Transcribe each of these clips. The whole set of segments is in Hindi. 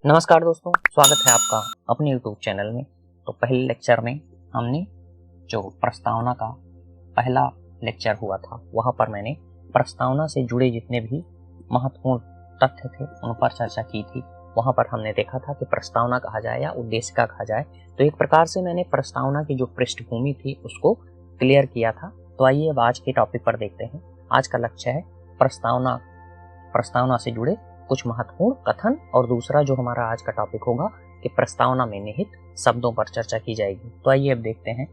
नमस्कार दोस्तों, स्वागत है आपका अपने YouTube चैनल में। तो पहले लेक्चर में हमने जो प्रस्तावना का पहला लेक्चर हुआ था वहाँ पर मैंने प्रस्तावना से जुड़े जितने भी महत्वपूर्ण तथ्य थे उन पर चर्चा की थी। वहाँ पर हमने देखा था कि प्रस्तावना कहा जाए या उद्देशिका कहा जाए, तो एक प्रकार से मैंने प्रस्तावना की जो पृष्ठभूमि थी उसको क्लियर किया था। तो आइए अब आज के टॉपिक पर देखते हैं। आज का लक्ष्य है प्रस्तावना से जुड़े कुछ महत्वपूर्ण कथन, और दूसरा जो हमारा आज का टॉपिक होगा कि प्रस्तावना में निहित शब्दों पर चर्चा की जाएगी। तो आइए अब देखते हैं।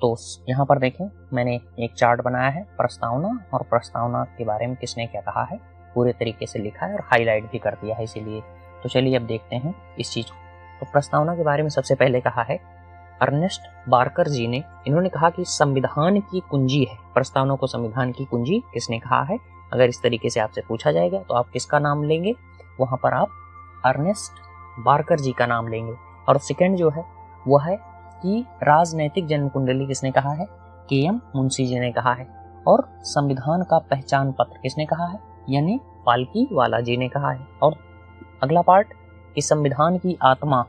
तो यहाँ पर देखें, मैंने एक चार्ट बनाया है प्रस्तावना, और प्रस्तावना के बारे में किसने क्या कहा है पूरे तरीके से लिखा है और हाईलाइट भी कर दिया है इसीलिए। तो चलिए अब देखते हैं इस चीज को। तो प्रस्तावना के बारे में सबसे पहले कहा है अर्नेस्ट बार्कर जी ने। इन्होंने कहा कि संविधान की कुंजी है। प्रस्तावना को संविधान की कुंजी किसने कहा है? अगर इस तरीके से आपसे पूछा जाएगा तो आप किसका नाम लेंगे? वहां पर आप अर्नेस्ट बार्कर जी का नाम लेंगे। और सेकंड जो है वह है कि राजनैतिक जन्म कुंडली किसने कहा है? के.एम. मुंशी जी ने कहा है। और संविधान का पहचान पत्र किसने कहा है? यानी पालकीवाला जी ने कहा है। और अगला पार्ट कि संविधान की आत्मा,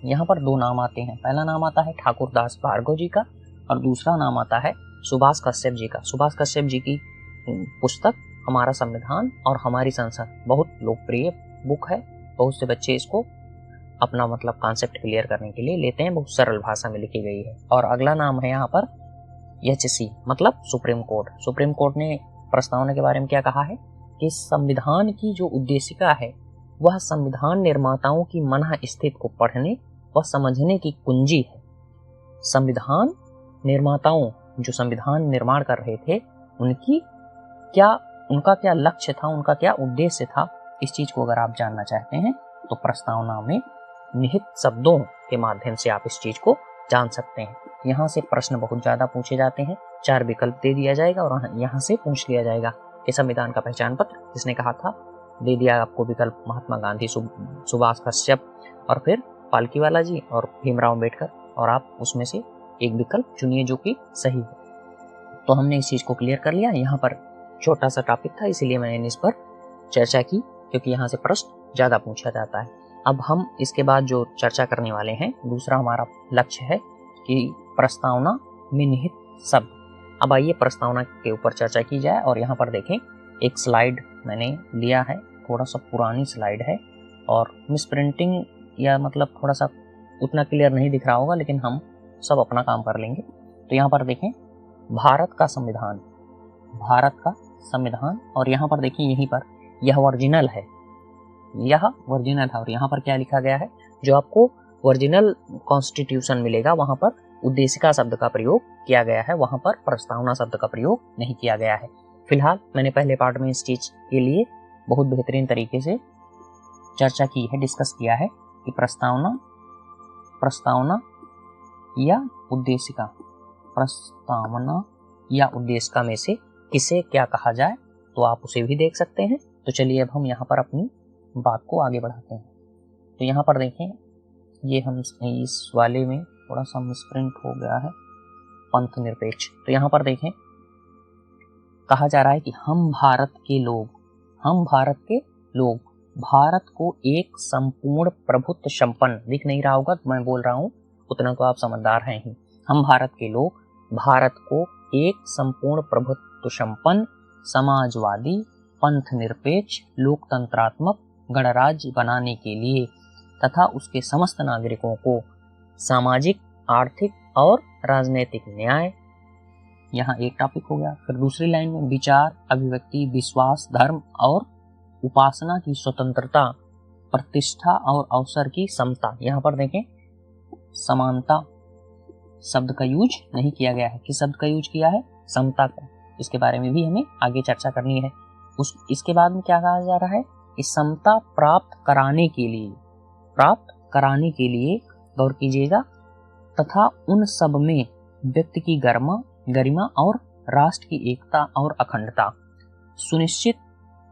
यहाँ पर दो नाम आते हैं। पहला नाम आता है ठाकुर दास भार्गव जी का, और दूसरा नाम आता है सुभाष कश्यप जी का। सुभाष कश्यप जी की पुस्तक हमारा संविधान और हमारी संसद बहुत लोकप्रिय बुक है। बहुत से बच्चे इसको अपना कॉन्सेप्ट क्लियर करने के लिए लेते हैं। बहुत सरल भाषा में लिखी गई है। और अगला नाम है यहाँ पर एचसी, मतलब सुप्रीम कोर्ट। सुप्रीम कोर्ट ने प्रस्तावना के बारे में क्या कहा है कि संविधान की जो उद्देशिका है वह संविधान निर्माताओं की मन स्थिति को पढ़ने व समझने की कुंजी है। संविधान निर्माताओं जो संविधान निर्माण कर रहे थे उनका क्या लक्ष्य था, उनका क्या उद्देश्य था, इस चीज को अगर आप जानना चाहते हैं तो प्रस्तावना में निहित शब्दों के माध्यम से आप इस चीज को जान सकते हैं। यहाँ से प्रश्न बहुत ज्यादा पूछे जाते हैं। 4 विकल्प दे दिया जाएगा और यहाँ से पूछ लिया जाएगा कि संविधान का पहचान पत्र किसने कहा था। दे दिया आपको विकल्प महात्मा गांधी, सुभाष कश्यप, और फिर पालकीवाला जी और भीमराव अम्बेडकर, और आप उसमें से एक विकल्प चुनिए जो कि सही है। तो हमने इस चीज को क्लियर कर लिया। यहाँ पर छोटा सा टॉपिक था इसीलिए मैंने इस पर चर्चा की, क्योंकि यहाँ से प्रश्न ज्यादा पूछा जाता है। अब हम इसके बाद जो चर्चा करने वाले हैं, दूसरा हमारा लक्ष्य है कि प्रस्तावना में निहित शब्द। अब आइए प्रस्तावना के ऊपर चर्चा की जाए। और यहाँ पर देखें, एक स्लाइड मैंने लिया है, थोड़ा सा पुरानी स्लाइड है और मिस प्रिंटिंग या थोड़ा सा उतना क्लियर नहीं दिख रहा होगा, लेकिन हम सब अपना काम कर लेंगे। तो यहाँ पर देखें भारत का संविधान, और यहाँ पर देखिए यहीं पर यह ओरिजिनल है, और यहाँ पर क्या लिखा गया है, जो आपको ओरिजिनल कॉन्स्टिट्यूशन मिलेगा वहां पर उद्देशिका शब्द का प्रयोग किया गया है, वहां पर प्रस्तावना शब्द का प्रयोग नहीं किया गया है। फिलहाल मैंने पहले पार्ट में इस चीज के लिए बहुत बेहतरीन तरीके से चर्चा की है, डिस्कस किया है कि प्रस्तावना या उद्देशिका में से किसे क्या कहा जाए, तो आप उसे भी देख सकते हैं। तो चलिए अब हम यहाँ पर अपनी बात को आगे बढ़ाते हैं। तो यहाँ पर देखें, ये हम इस वाले में थोड़ा सा मिसप्रिंट हो गया है, पंथ निरपेक्ष। तो यहाँ पर देखें कहा जा रहा है कि हम भारत के लोग भारत को एक संपूर्ण प्रभुत्व संपन्न, दिख नहीं रहा होगा तो मैं बोल रहा हूँ उतना तो आप समझदार हैं ही। हम भारत के लोग भारत को एक संपूर्ण प्रभुत्व संपन्न, समाजवादी, पंथ निरपेक्ष, लोकतंत्रात्मक गणराज्य बनाने के लिए तथा उसके समस्त नागरिकों को सामाजिक, आर्थिक और राजनीतिक न्याय, यहाँ एक टॉपिक हो गया। फिर दूसरी लाइन में विचार, अभिव्यक्ति, विश्वास, धर्म और उपासना की स्वतंत्रता, प्रतिष्ठा और अवसर की समता। यहाँ पर देखें समानता शब्द का यूज नहीं किया गया है। किस शब्द का यूज किया है? समता का। इसके बारे में भी हमें आगे चर्चा करनी है। इसके बाद में क्या कहा जा रहा है कि समता प्राप्त कराने के लिए गौर कीजिएगा, तथा उन सब में व्यक्ति की गरिमा और राष्ट्र की एकता और अखंडता सुनिश्चित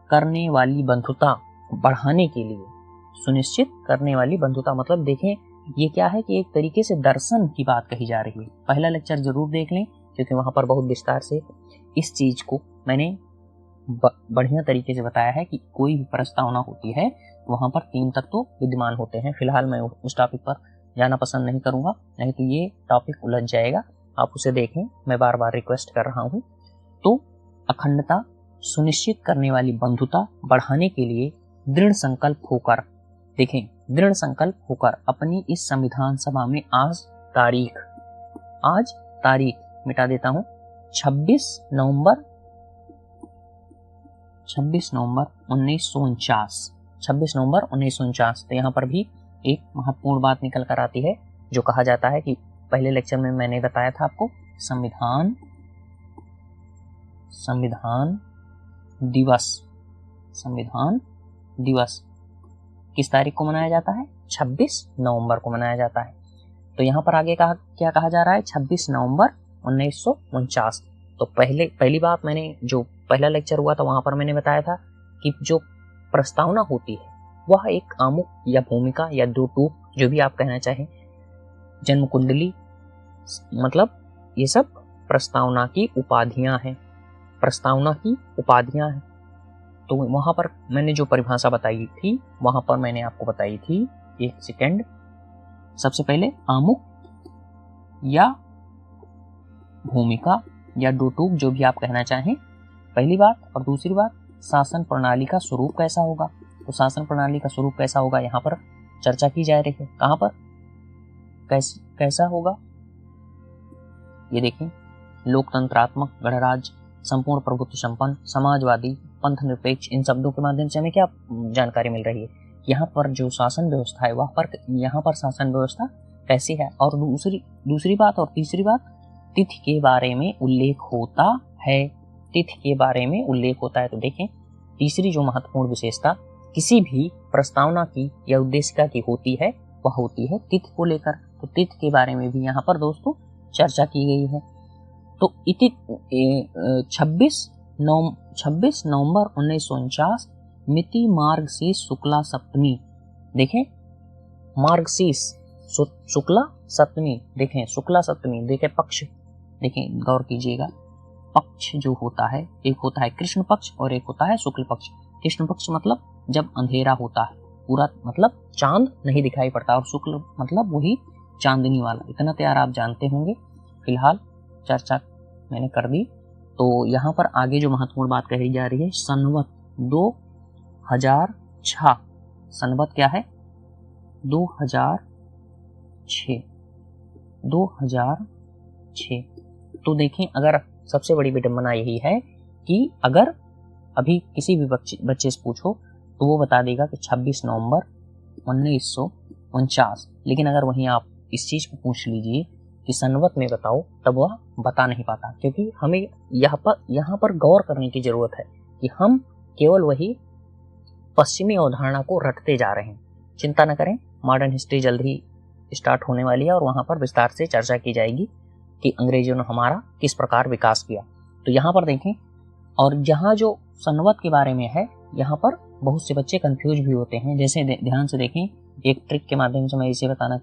करने वाली बंधुता बढ़ाने के लिए, मतलब देखें ये क्या है कि एक तरीके से दर्शन की बात कही जा रही है। पहला लेक्चर जरूर देख लें, क्योंकि वहां पर बहुत विस्तार से इस चीज को मैंने बढ़िया तरीके से बताया है कि कोई भी प्रस्तावना होती है वहां पर 3 तत्व विद्यमान होते हैं। फिलहाल मैं उस टॉपिक पर जाना पसंद नहीं करूंगा, नहीं तो ये टॉपिक उलझ जाएगा। आप उसे देखें, मैं बार बार रिक्वेस्ट कर रहा हूं। तो अखंडता सुनिश्चित करने वाली बंधुता बढ़ाने के लिए दृढ़ संकल्प होकर, देखें, दृढ़ संकल्प होकर अपनी इस संविधान सभा में आज तारीख मिटा देता हूं, 26 नवंबर 1949। 26 नवंबर 1949। तो यहाँ पर भी एक महत्वपूर्ण बात निकल कर आती है, जो कहा जाता है कि पहले लेक्चर में मैंने बताया था आपको, संविधान दिवस किस तारीख को मनाया जाता है? 26 नवंबर को मनाया जाता है। तो यहाँ पर आगे क्या कहा जा रहा है? 26 नवंबर 1949। तो पहली बात, मैंने जो पहला लेक्चर हुआ था वहां पर मैंने बताया था कि जो प्रस्तावना होती है वह एक आमुख या भूमिका या दो टूक, जो भी आप कहना चाहें, जन्म कुंडली, मतलब ये सब प्रस्तावना की उपाधियां हैं। तो वहां पर मैंने जो परिभाषा बताई थी, वहां पर मैंने आपको बताई थी, एक सेकेंड, सबसे पहले आमुख या भूमिका या दो टूक, जो भी आप कहना चाहें, पहली बात। और दूसरी बात, शासन प्रणाली का स्वरूप कैसा होगा? तो शासन प्रणाली का स्वरूप कैसा होगा यहाँ पर चर्चा की जा रही है। कहाँ पर कैसा होगा? ये देखें, लोकतंत्रात्मक, गणराज्य, संपूर्ण प्रभुत्व संपन्न, समाजवादी, पंथ निरपेक्ष, इन शब्दों के माध्यम से हमें क्या जानकारी मिल रही है? यहाँ पर जो शासन व्यवस्था है वहाँ पर, यहाँ पर शासन व्यवस्था कैसी है? और दूसरी बात और तीसरी बात, तिथि के बारे में उल्लेख होता है। तो देखें, तीसरी जो महत्वपूर्ण विशेषता किसी भी प्रस्तावना की या उद्देशिका की होती है, वह होती है तिथि को लेकर। तो तिथि के बारे में भी यहाँ पर दोस्तों चर्चा की गई है। तो 26 नवंबर 1949, मिति मार्गशीर्ष शुक्ला सप्तमी। देखें, मार्गशीर्ष शुक्ला सप्तमी, देखें शुक्ला सप्तमी, देखें पक्ष, देखें गौर कीजिएगा, पक्ष जो होता है, एक होता है कृष्ण पक्ष और एक होता है शुक्ल पक्ष। कृष्ण पक्ष मतलब जब अंधेरा होता है, पूरा मतलब चांद नहीं दिखाई पड़ता, और शुक्ल मतलब वही चांदनी वाला। इतना तैयार आप जानते होंगे। फिलहाल चर्चा मैंने कर दी। तो यहाँ पर आगे जो महत्वपूर्ण बात कही जा रही है, संवत 2006। संवत क्या है? 2006। तो देखें, अगर सबसे बड़ी विडंबना यही है कि अगर अभी किसी भी बच्चे से पूछो तो वो बता देगा कि 26 नवंबर 1949, लेकिन अगर वहीं आप इस चीज को पूछ लीजिए कि संवत में बताओ, तब वह बता नहीं पाता, क्योंकि हमें यहाँ पर गौर करने की जरूरत है कि हम केवल वही पश्चिमी अवधारणा को रटते जा रहे हैं। चिंता न करें, मॉडर्न हिस्ट्री जल्द ही स्टार्ट होने वाली है और वहां पर विस्तार से चर्चा की जाएगी कि अंग्रेजों ने हमारा किस प्रकार विकास किया। तो यहाँ पर देखें, और जहाँ जो संवत के बारे में है, यहाँ पर बहुत से बच्चे कंफ्यूज भी होते हैं। जैसे ध्यान से देखें, एक ट्रिक के माध्यम से मैं इसे बताने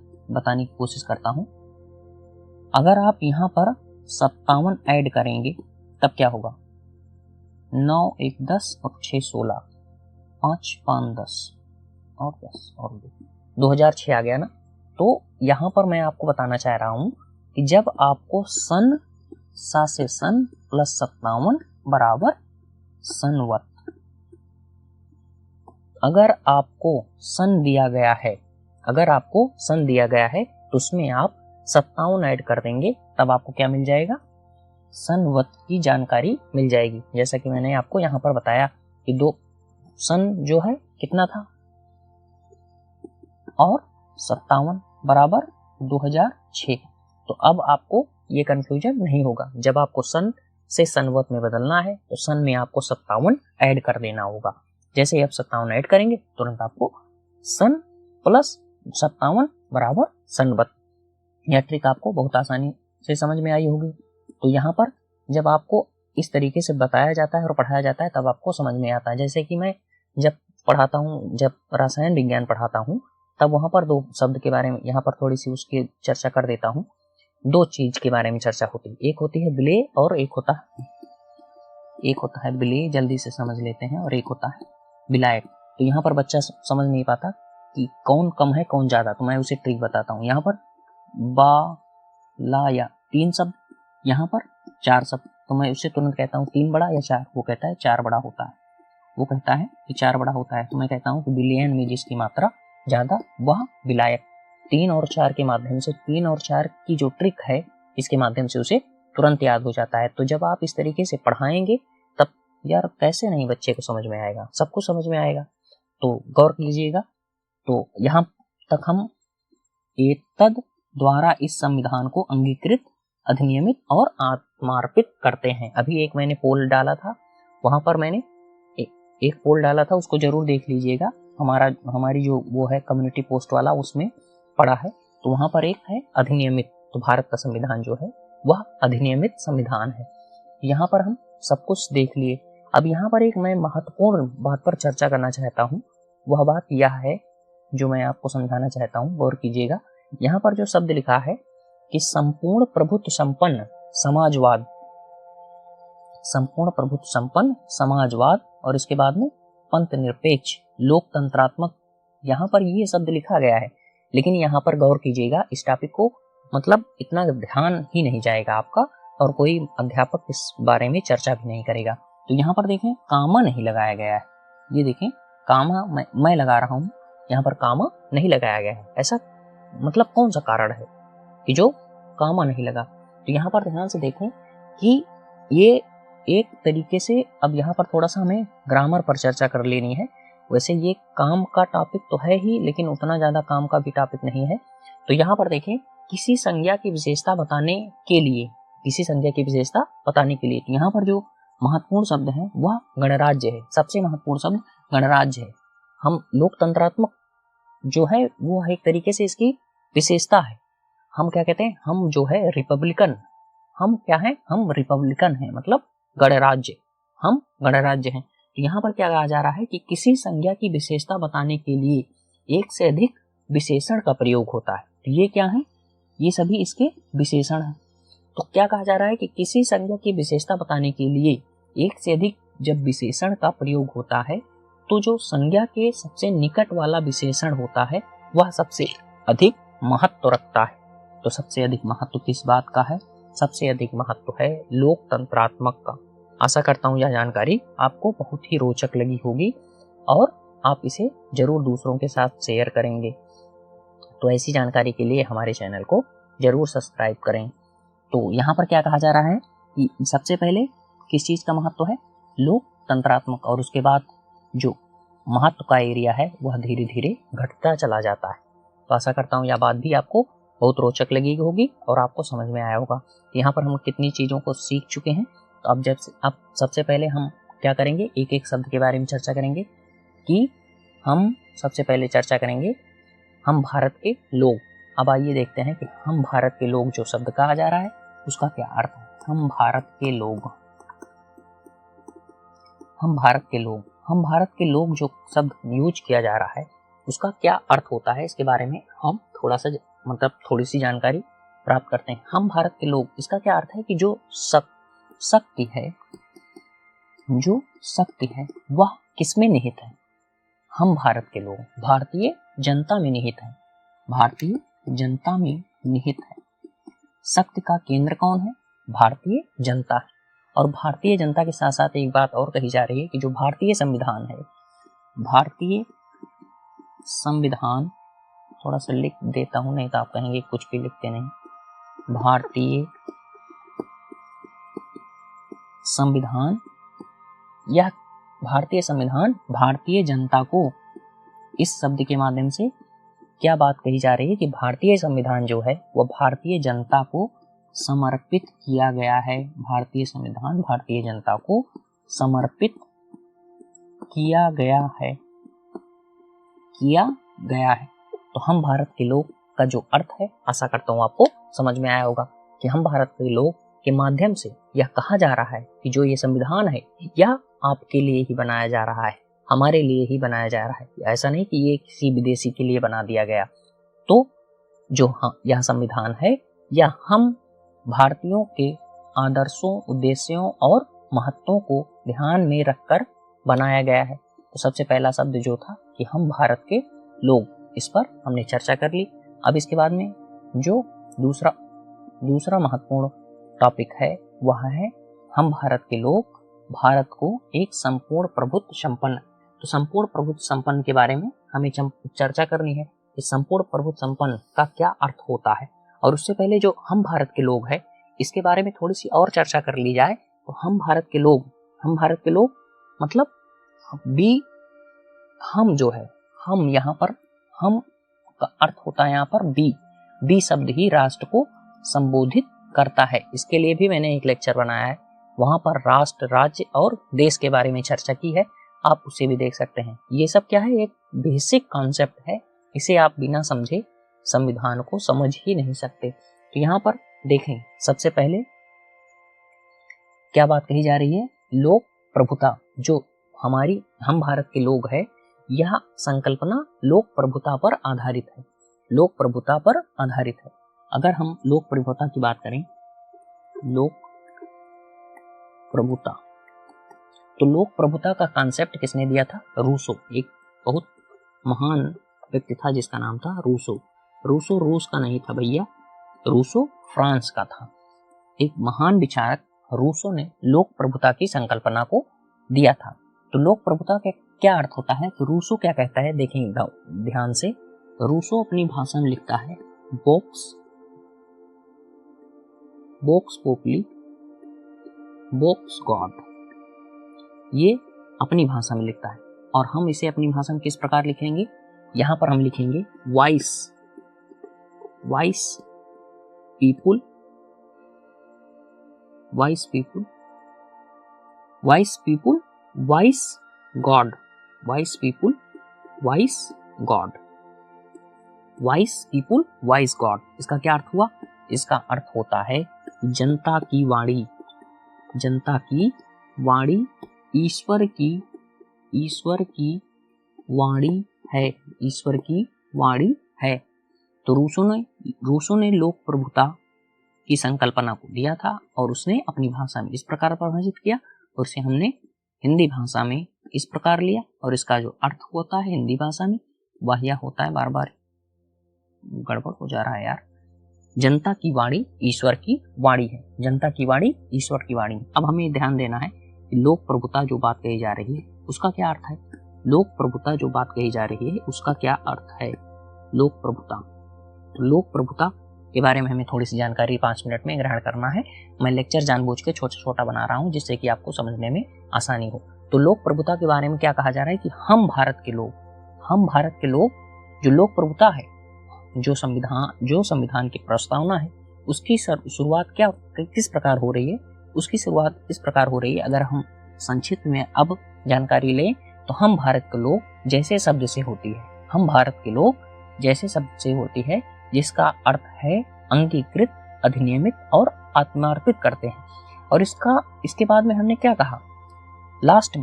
की कोशिश करता हूँ। अगर आप यहाँ पर 57 ऐड करेंगे तब क्या होगा? 9 1 10 और 6 16, 5 5 10 और 10 और 2, 2006 आ गया ना। तो यहाँ पर मैं आपको बताना चाह रहा हूँ कि जब आपको सन प्लस 57 बराबर संवत, अगर आपको सन दिया गया है, तो उसमें आप 57 ऐड कर देंगे, तब आपको क्या मिल जाएगा? संवत की जानकारी मिल जाएगी। जैसा कि मैंने आपको यहाँ पर बताया कि 2 सन जो है कितना था, और 57 बराबर 2006। तो अब आपको ये कंफ्यूजन नहीं होगा। जब आपको सन से संवत में बदलना है तो सन में आपको 57 ऐड कर देना होगा। जैसे ही आप 57 ऐड करेंगे, तुरंत आपको सन प्लस 57 बराबर संवत। यह ट्रिक आपको बहुत आसानी से समझ में आई होगी। तो यहाँ पर जब आपको इस तरीके से बताया जाता है और पढ़ाया जाता है, तब आपको समझ में आता है। जैसे कि मैं जब पढ़ाता हूँ, जब रसायन विज्ञान पढ़ाता हूँ, तब वहां पर 2 शब्द के बारे में यहाँ पर थोड़ी सी उसकी चर्चा कर देता हूँ। 2 चीज के बारे में चर्चा होती है, एक होती है विलेय और एक होता है एक होता है बिलेय, जल्दी से समझ लेते हैं, और एक होता है विलायक। तो यहाँ पर बच्चा समझ नहीं पाता कि कौन कम है कौन ज्यादा, तो मैं उसे ट्रिक बताता हूँ। यहाँ पर बा, ला, या 3 शब्द, यहाँ पर 4 शब्द, तो मैं उससे तुरंत कहता हूँ 3 बड़ा या 4। वो कहता है 4 बड़ा होता है, वो कहता है कि 4 बड़ा होता है। तो मैं कहता हूँ कि बिलियन में जिसकी मात्रा ज्यादा वह विलायक। 3 और 4 के माध्यम से, 3 और 4 की जो ट्रिक है इसके माध्यम से उसे तुरंत याद हो जाता है। तो जब आप इस तरीके से पढ़ाएंगे तब यार कैसे नहीं बच्चे को समझ में आएगा, सबको समझ में आएगा। तो गौर कीजिएगा। तो यहाँ तक हम एतद द्वारा इस संविधान को अंगीकृत, अधिनियमित और आत्मार्पित करते हैं। अभी एक मैंने पोल डाला था, वहां पर मैंने एक पोल डाला था, उसको जरूर देख लीजिएगा। हमारी जो वो है कम्युनिटी पोस्ट वाला, उसमें पड़ा है। तो वहां पर एक है अधिनियमित। तो भारत का संविधान जो है वह अधिनियमित संविधान है। यहाँ पर हम सब कुछ देख लिए। अब यहाँ पर एक मैं महत्वपूर्ण बात पर चर्चा करना चाहता हूँ। वह बात यह है जो मैं आपको समझाना चाहता हूँ, गौर कीजिएगा। यहाँ पर जो शब्द लिखा है कि संपूर्ण प्रभुत्व संपन्न समाजवाद, संपूर्ण प्रभुत्व संपन्न समाजवाद, और इसके बाद में पंथ निरपेक्ष लोकतंत्रात्मक, यहाँ पर ये शब्द लिखा गया है। लेकिन यहाँ पर गौर कीजिएगा, इस टॉपिक को मतलब इतना ध्यान ही नहीं जाएगा आपका, और कोई अध्यापक इस बारे में चर्चा भी नहीं करेगा। तो यहाँ पर देखें कामा नहीं लगाया गया है। ये देखें कामा मैं लगा रहा हूँ, यहाँ पर कामा नहीं लगाया गया है। ऐसा मतलब कौन सा कारण है कि जो कामा नहीं लगा? तो यहाँ पर ध्यान से देखें कि ये एक तरीके से, अब यहाँ पर थोड़ा सा हमें ग्रामर पर चर्चा कर लेनी है। वैसे ये काम का टॉपिक तो है ही, लेकिन उतना ज्यादा काम का भी टॉपिक नहीं है। तो यहाँ पर देखें किसी संज्ञा की विशेषता बताने के लिए, किसी संज्ञा की विशेषता बताने के लिए, तो यहाँ पर जो महत्वपूर्ण शब्द है वह गणराज्य है। सबसे महत्वपूर्ण शब्द गणराज्य है। हम लोकतंत्रात्मक जो है वो एक तरीके से इसकी विशेषता है। हम क्या कहते हैं, हम जो है रिपब्लिकन, हम क्या है, हम रिपब्लिकन हैं, मतलब गणराज्य, हम गणराज्य हैं। तो यहाँ पर क्या कहा जा रहा है कि किसी संज्ञा की विशेषता बताने के लिए एक से अधिक विशेषण का प्रयोग होता है। तो ये क्या है, ये सभी इसके विशेषण हैं। तो क्या कहा जा रहा है कि किसी संज्ञा की विशेषता बताने के लिए एक से अधिक जब विशेषण का प्रयोग होता है, तो जो संज्ञा के सबसे निकट वाला विशेषण होता है वह सबसे अधिक महत्व रखता है। तो सबसे अधिक महत्व किस बात का है? सबसे अधिक महत्व है लोकतंत्रात्मक का। आशा करता हूँ यह जानकारी आपको बहुत ही रोचक लगी होगी और आप इसे जरूर दूसरों के साथ शेयर करेंगे। तो ऐसी जानकारी के लिए हमारे चैनल को जरूर सब्सक्राइब करें। तो यहाँ पर क्या कहा जा रहा है कि सबसे पहले किस चीज का महत्व है? लोकतंत्रात्मक, और उसके बाद जो महत्व का एरिया है वह धीरे धीरे घटता चला जाता है। तो आशा करता हूँ यह बात भी आपको बहुत रोचक लगी होगी और आपको समझ में आया होगा। यहाँ पर हम कितनी चीज़ों को सीख चुके हैं। तो अब सबसे पहले हम क्या करेंगे, एक एक शब्द के बारे में चर्चा करेंगे। कि हम सबसे पहले चर्चा करेंगे हम भारत के लोग। अब आइए देखते हैं कि हम भारत के लोग जो शब्द कहा जा रहा है उसका क्या अर्थ है। हम भारत के लोग, हम भारत के लोग, हम भारत के लोग जो शब्द यूज किया जा रहा है उसका क्या अर्थ होता है, इसके बारे में हम थोड़ा सा थोड़ी सी जानकारी प्राप्त करते हैं। हम भारत के लोग, इसका क्या अर्थ है कि जो शक्ति है, जो शक्ति है वह किसमें निहित है? हम भारत के लोग भारतीय जनता में निहित है, भारतीय जनता में निहित है। शक्ति का केंद्र कौन है? भारतीय जनता है। और भारतीय जनता के साथ साथ एक बात और कही जा रही है कि जो भारतीय संविधान है, भारतीय संविधान, थोड़ा सा लिख देता हूं नहीं तो आप कहेंगे कुछ भी लिखते नहीं। भारतीय संविधान, यह भारतीय संविधान भारतीय जनता को, इस शब्द के माध्यम से क्या बात कही जा रही है कि भारतीय संविधान जो है वह भारतीय जनता को समर्पित किया गया है। भारतीय संविधान भारतीय जनता को समर्पित किया गया है, किया गया है। तो हम भारत के लोग का जो अर्थ है, आशा करता हूँ आपको समझ में आया होगा कि हम भारत के लोग के माध्यम से यह कहा जा रहा है कि जो ये संविधान है यह आपके लिए ही बनाया जा रहा है, हमारे लिए ही बनाया जा रहा है। ऐसा नहीं कि ये किसी विदेशी के लिए बना दिया गया। तो जो यह संविधान है यह हम भारतीयों के आदर्शों, उद्देश्यों और महत्वों को ध्यान में रखकर बनाया गया है। तो सबसे पहला शब्द जो था कि हम भारत के लोग, इस पर हमने चर्चा कर ली। अब इसके बाद में जो दूसरा महत्वपूर्ण टॉपिक है वह है हम भारत के लोग भारत को एक संपूर्ण प्रभुत्व संपन्न। तो संपूर्ण प्रभुत्व संपन्न के बारे में हमें चर्चा करनी है। इस संपूर्ण प्रभुत्व संपन्न का क्या अर्थ होता है, और उससे पहले जो हम भारत के लोग हैं इसके बारे में थोड़ी सी और चर्चा कर ली जाए। तो हम भारत के लोग मतलब हम जो है, हम यहाँ पर हम का अर्थ होता है यहाँ पर बी शब्द ही राष्ट्र को संबोधित करता है। इसके लिए भी मैंने एक लेक्चर बनाया है, वहां पर राष्ट्र, राज्य और देश के बारे में चर्चा की है, आप उसे भी देख सकते हैं। ये सब क्या है, एक बेसिक कॉन्सेप्ट है, इसे आप बिना समझे संविधान को समझ ही नहीं सकते। तो यहाँ पर देखें, सबसे पहले क्या बात कही जा रही है, लोक प्रभुता। जो हम भारत के लोग हैं, यह संकल्पना लोक प्रभुता पर आधारित है, लोक प्रभुता पर आधारित है। अगर हम लोक प्रभुता की बात करें, लोक प्रभुता, तो लोक प्रभुता का कॉन्सेप्ट किसने दिया था, रूसो। एक बहुत महान व्यक्ति था जिसका नाम था रूसो। रूसो रूस का नहीं था भैया, रूसो फ्रांस का था। एक महान विचारक रूसो ने लोक प्रभुता की संकल्पना को दिया था। तो लोक प्रभुता का क्या अर्थ होता है, तो रूसो क्या कहता है, देखें ध्यान से। रूसो अपनी भाषा में लिखता है वोक्स पोपुली वोक्स गॉड, ये अपनी भाषा में लिखता है। और हम इसे अपनी भाषा में किस प्रकार लिखेंगे, यहां पर हम लिखेंगे vice people vice God, vice people vice God. इसका क्या अर्थ हुआ, इसका अर्थ होता है जनता की वाणी, ईश्वर की वाणी है। तो रूसो ने लोक प्रभुता की संकल्पना को दिया था और उसने अपनी भाषा में इस प्रकार परिभाषित किया, और उसे हमने हिंदी भाषा में इस प्रकार लिया। और इसका जो अर्थ होता है हिंदी भाषा में वह यह होता है, बार बार गड़बड़ हो जा रहा है यार, जनता की वाणी ईश्वर की वाणी है, जनता की वाणी ईश्वर की वाणी। अब हमें ध्यान देना है कि लोक प्रभुता जो बात कही जा रही है उसका क्या अर्थ है, लोक प्रभुता जो बात कही जा रही है उसका क्या अर्थ है, लोक प्रभुता के बारे में हमें थोड़ी सी जानकारी 5 मिनट में ग्रहण करना है। मैं लेक्चर जानबूझ के छोटा बना रहा हूं जिससे कि आपको समझने में आसानी हो। तो लोक प्रभुता के बारे में क्या कहा जा रहा है कि हम भारत के लोग जो लोक प्रभुता है, जो संविधान की प्रस्तावना है, उसकी शुरुआत किस प्रकार हो रही है, उसकी शुरुआत इस प्रकार हो रही है। अगर हम संक्षिप्त में अब जानकारी लें तो हम भारत के लोग जैसे शब्द से होती है, हम भारत के लोग जैसे शब्द से होती है, जिसका अर्थ है अंगीकृत, अधिनियमित और आत्मार्पित करते हैं। और इसके बाद में हमने क्या कहा,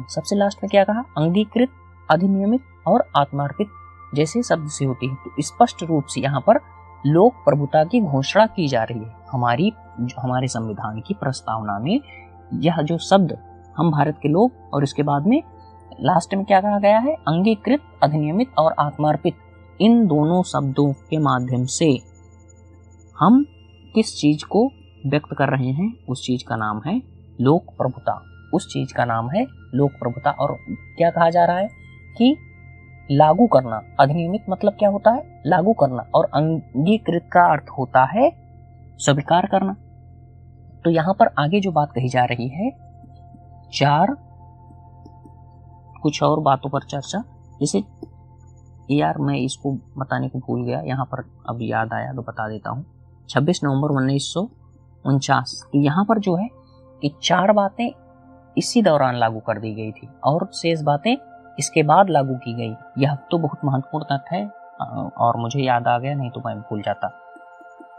सबसे लास्ट में क्या कहा, अंगीकृत, अधिनियमित और आत्मार्पित जैसे शब्द से होती है। तो स्पष्ट रूप से यहाँ पर लोक प्रभुता की घोषणा की जा रही है। हमारे संविधान की प्रस्तावना में यह जो शब्द हम भारत के लोग, और इसके बाद में लास्ट में क्या कहा गया है, अंगीकृत, अधिनियमित और आत्मार्पित, इन दोनों शब्दों के माध्यम से हम किस चीज को व्यक्त कर रहे हैं, उस चीज का नाम है लोक प्रभुता, और क्या कहा जा रहा है कि लागू करना, अधिनियमित मतलब क्या होता है, लागू करना, और अंगीकृत का अर्थ होता है स्वीकार करना। तो यहां पर आगे जो बात कही जा रही है, कुछ और बातों पर चर्चा, जैसे यार मैं इसको बताने को भूल गया, यहाँ पर अभी याद आया तो बता देता हूँ। 26 नवंबर 1949, यहाँ पर जो है कि 4 बातें इसी दौरान लागू कर दी गई थी और शेष बातें इसके बाद लागू की गई। यह तो बहुत महत्वपूर्ण तथ्य है और मुझे याद आ गया, नहीं तो मैं भूल जाता,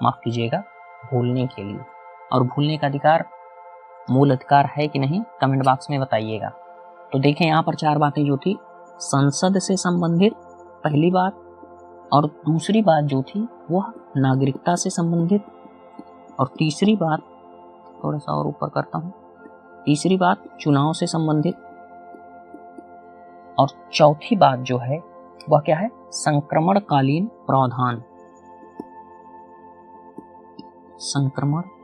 माफ कीजिएगा भूलने के लिए। और भूलने का अधिकार मूल अधिकार है कि नहीं, कमेंट बॉक्स में बताइएगा। तो देखें यहाँ पर 4 बातें जो थी, संसद से संबंधित पहली बात, और दूसरी बात जो थी वह नागरिकता से संबंधित, और तीसरी बात थोड़ा सा और ऊपर करता हूँ, तीसरी बात चुनाव से संबंधित, और चौथी बात जो है वह क्या है, संक्रमणकालीन प्रावधान। संक्रमणकालीन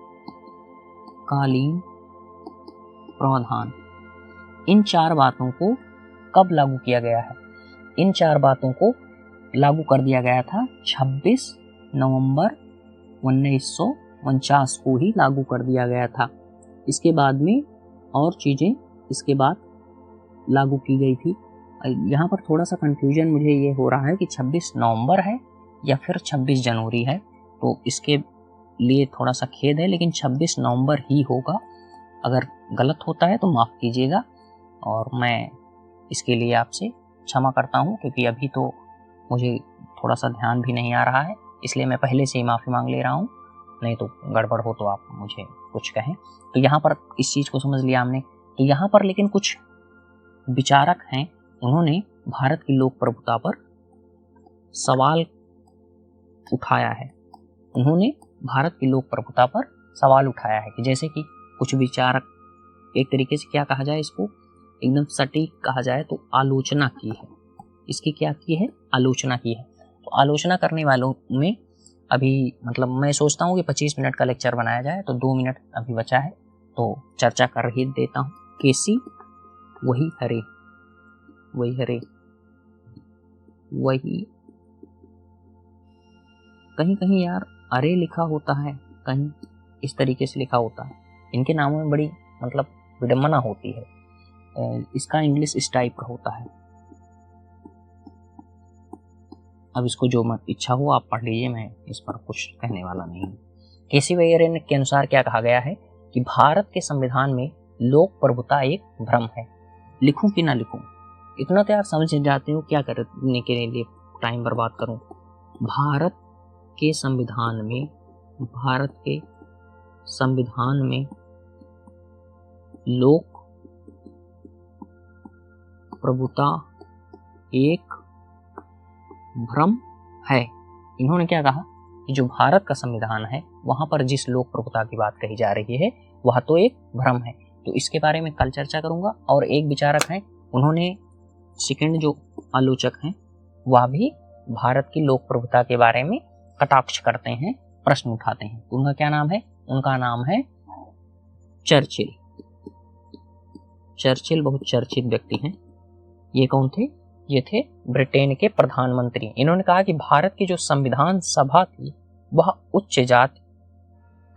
प्रावधान, इन 4 बातों को कब लागू किया गया है? इन 4 बातों को लागू कर दिया गया था 26 नवंबर 1949 को ही लागू कर दिया गया था। इसके बाद में और चीज़ें इसके बाद लागू की गई थी। यहाँ पर थोड़ा सा कंफ्यूजन मुझे ये हो रहा है कि 26 नवंबर है या फिर 26 जनवरी है, तो इसके लिए थोड़ा सा खेद है, लेकिन 26 नवंबर ही होगा। अगर गलत होता है तो माफ़ कीजिएगा और मैं इसके लिए आपसे क्षमा करता हूँ, क्योंकि अभी तो मुझे थोड़ा सा ध्यान भी नहीं आ रहा है, इसलिए मैं पहले से ही माफ़ी मांग ले रहा हूँ। नहीं तो गड़बड़ हो तो आप मुझे कुछ कहें। तो यहाँ पर इस चीज़ को समझ लिया हमने। तो यहाँ पर लेकिन कुछ विचारक हैं, उन्होंने भारत की लोक प्रभुता पर सवाल उठाया है। उन्होंने भारत की लोक प्रभुता पर सवाल उठाया है कि जैसे कि कुछ विचारक, एक तरीके से क्या कहा जाए, इसको एकदम सटीक कहा जाए तो आलोचना की है। इसकी क्या की है? आलोचना की है। तो आलोचना करने वालों में अभी मतलब मैं सोचता हूँ कि 25 मिनट का लेक्चर बनाया जाए, तो 2 मिनट अभी बचा है तो चर्चा कर ही देता हूँ। केसी वही हरे, वही हरे, वही, कहीं कहीं यार अरे लिखा होता है, कहीं इस तरीके से लिखा होता है। इनके नामों में बड़ी मतलब विडंबना होती है। इसका इंग्लिश इस टाइप का होता है। अब इसको जो मत इच्छा हो आप पढ़ लीजिए, मैं इस पर कुछ कहने वाला नहीं हूँ। केसी वैयर के अनुसार क्या कहा गया है कि भारत के संविधान में लोक प्रभुता एक भ्रम है। लिखूं कि ना लिखूं, इतना तो यार समझ जाते हो, क्या करने के लिए टाइम बर्बाद करूं। भारत के संविधान में, भारत के संविधान में लोक प्रभुता एक भ्रम है। इन्होंने क्या कहा कि जो भारत का संविधान है वहां पर जिस लोक प्रभुता की बात कही जा रही है वह तो एक भ्रम है। तो इसके बारे में कल चर्चा करूंगा। और एक विचारक हैं, उन्होंने सेकंड जो आलोचक हैं वह भी भारत की लोक प्रभुता के बारे में कटाक्ष करते हैं, प्रश्न उठाते हैं। तो उनका क्या नाम है? उनका नाम है चर्चिल। चर्चिल बहुत चर्चित व्यक्ति हैं। ये कौन थे? ये थे ब्रिटेन के प्रधानमंत्री। इन्होंने कहा कि भारत की जो संविधान सभा थी वह उच्च जाति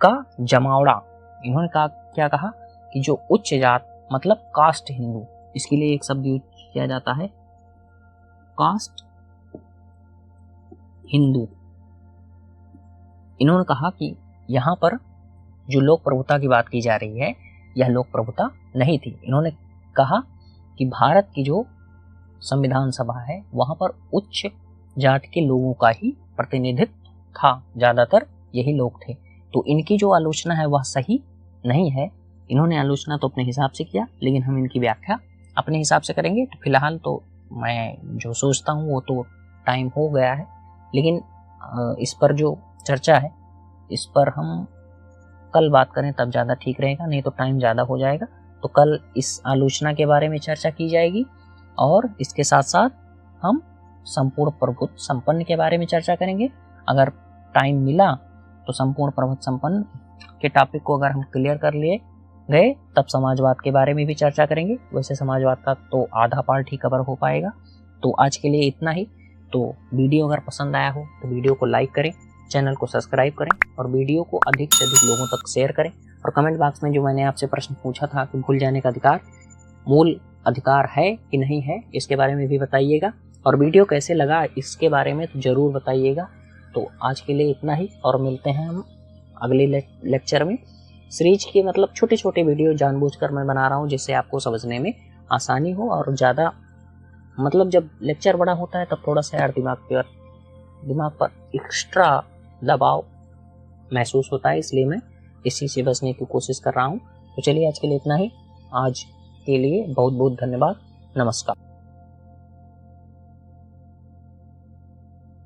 का जमावड़ा। इन्होंने कहा, क्या कहा कि जो उच्च जात मतलब कास्ट हिंदू, इसके लिए एक शब्द यूज किया जाता है, कास्ट हिंदू। इन्होंने कहा कि यहाँ पर जो लोक प्रभुता की बात की जा रही है यह लोक प्रभुता नहीं थी। इन्होंने कहा कि भारत की जो संविधान सभा है वहां पर उच्च जाति के लोगों का ही प्रतिनिधित्व था, ज्यादातर यही लोग थे। तो इनकी जो आलोचना है वह सही नहीं है। इन्होंने आलोचना तो अपने हिसाब से किया, लेकिन हम इनकी व्याख्या अपने हिसाब से करेंगे। तो फिलहाल तो मैं जो सोचता हूँ वो तो टाइम हो गया है, लेकिन इस पर जो चर्चा है इस पर हम कल बात करें तब ज़्यादा ठीक रहेगा, नहीं तो टाइम ज़्यादा हो जाएगा। तो कल इस आलोचना के बारे में चर्चा की जाएगी और इसके साथ साथ हम संपूर्ण प्रभुत्व संपन्न के बारे में चर्चा करेंगे। अगर टाइम मिला तो संपूर्ण प्रभुत्व संपन्न के टॉपिक को अगर हम क्लियर कर लिए गए तब समाजवाद के बारे में भी चर्चा करेंगे। वैसे समाजवाद का तो आधा पार्ट ही कवर हो पाएगा। तो आज के लिए इतना ही। तो वीडियो अगर पसंद आया हो तो वीडियो को लाइक करें, चैनल को सब्सक्राइब करें और वीडियो को अधिक से अधिक लोगों तक शेयर करें। और कमेंट बॉक्स में जो मैंने आपसे प्रश्न पूछा था कि भूल जाने का अधिकार मूल अधिकार है कि नहीं है, इसके बारे में भी बताइएगा। और वीडियो कैसे लगा इसके बारे में तो ज़रूर बताइएगा। तो आज के लिए इतना ही और मिलते हैं हम अगले लेक्चर में। सीरीज के मतलब छोटे छोटे वीडियो जानबूझकर मैं बना रहा हूँ जिससे आपको समझने में आसानी हो। और ज़्यादा मतलब जब लेक्चर बड़ा होता है तब थोड़ा सा यार दिमाग पर एक्स्ट्रा दबाव महसूस होता है, इसलिए मैं इसी से बचने की कोशिश कर रहा हूँ। तो चलिए आज के लिए इतना ही। आज के लिए बहुत बहुत धन्यवाद। नमस्कार।